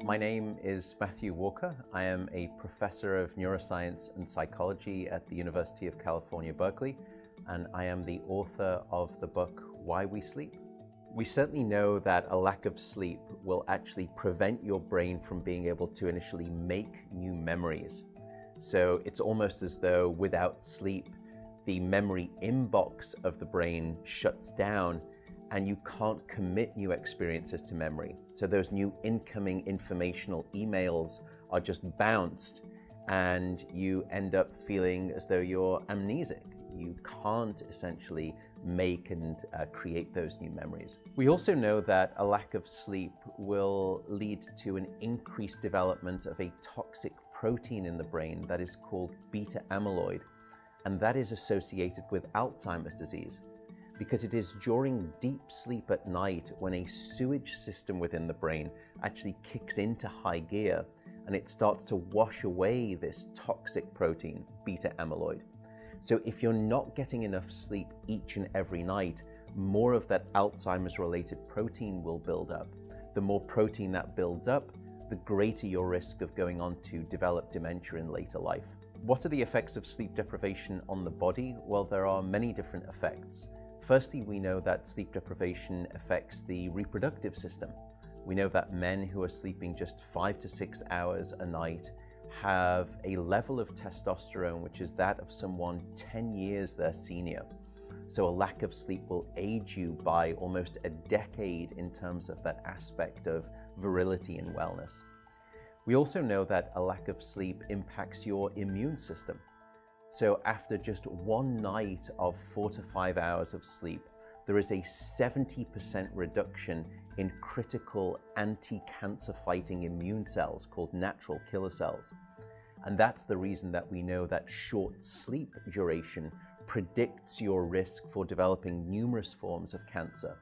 My name is Matthew Walker. I am a professor of neuroscience and psychology at the University of California, Berkeley, and I am the author of the book, Why We Sleep. We certainly know that a lack of sleep will actually prevent your brain from being able to initially make new memories. So it's almost as though without sleep, the memory inbox of the brain shuts down and you can't commit new experiences to memory. So those new incoming informational emails are just bounced and you end up feeling as though you're amnesic. You can't essentially make and create those new memories. We also know that a lack of sleep will lead to an increased development of a toxic protein in the brain that is called beta amyloid, and that is associated with Alzheimer's disease, because it is during deep sleep at night when a sewage system within the brain actually kicks into high gear and it starts to wash away this toxic protein, beta amyloid. So if you're not getting enough sleep each and every night, more of that Alzheimer's related protein will build up. The more protein that builds up, the greater your risk of going on to develop dementia in later life. What are the effects of sleep deprivation on the body? Well, there are many different effects. Firstly, we know that sleep deprivation affects the reproductive system. We know that men who are sleeping just 5 to 6 hours a night have a level of testosterone which is that of someone 10 years their senior. So a lack of sleep will age you by almost a decade in terms of that aspect of virility and wellness. We also know that a lack of sleep impacts your immune system. So after just one night of 4 to 5 hours of sleep, there is a 70% reduction in critical anti-cancer fighting immune cells called natural killer cells. And that's the reason that we know that short sleep duration predicts your risk for developing numerous forms of cancer.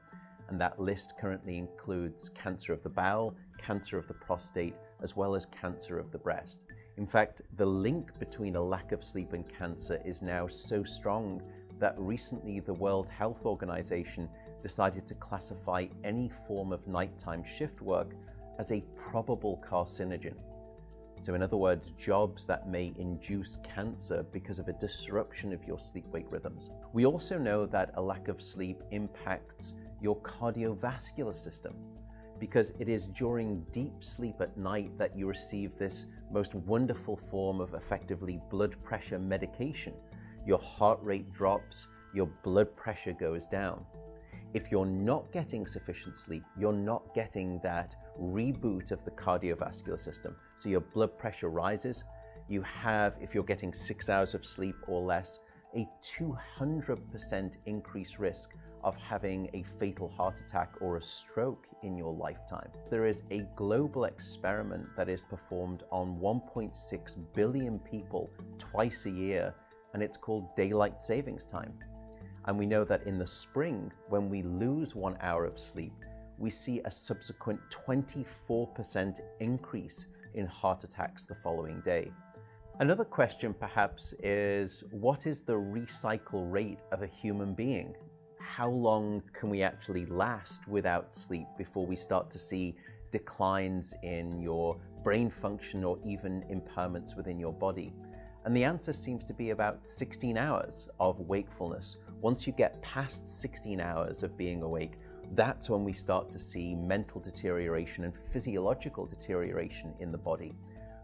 And that list currently includes cancer of the bowel, cancer of the prostate, as well as cancer of the breast. In fact, the link between a lack of sleep and cancer is now so strong that recently the World Health Organization decided to classify any form of nighttime shift work as a probable carcinogen. So in other words, jobs that may induce cancer because of a disruption of your sleep-wake rhythms. We also know that a lack of sleep impacts your cardiovascular system, because it is during deep sleep at night that you receive this most wonderful form of effectively blood pressure medication. Your heart rate drops, your blood pressure goes down. If you're not getting sufficient sleep, you're not getting that reboot of the cardiovascular system. So your blood pressure rises. You have, if you're getting 6 hours of sleep or less, a 200% increased risk of having a fatal heart attack or a stroke in your lifetime. There is a global experiment that is performed on 1.6 billion people twice a year, and it's called daylight savings time. And we know that in the spring, when we lose 1 hour of sleep, we see a subsequent 24% increase in heart attacks the following day. Another question perhaps is, what is the recycle rate of a human being? How long can we actually last without sleep before we start to see declines in your brain function or even impairments within your body? And the answer seems to be about 16 hours of wakefulness. Once you get past 16 hours of being awake, that's when we start to see mental deterioration and physiological deterioration in the body.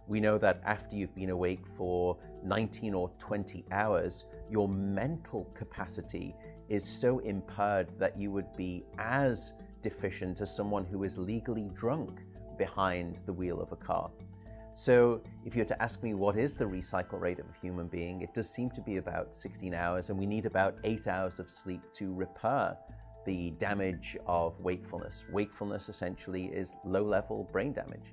We know that after you've been awake for 19 or 20 hours, your mental capacity is so impaired that you would be as deficient as someone who is legally drunk behind the wheel of a car. So if you were to ask me what is the recycle rate of a human being, it does seem to be about 16 hours, and we need about 8 hours of sleep to repair the damage of wakefulness. Wakefulness essentially is low-level brain damage.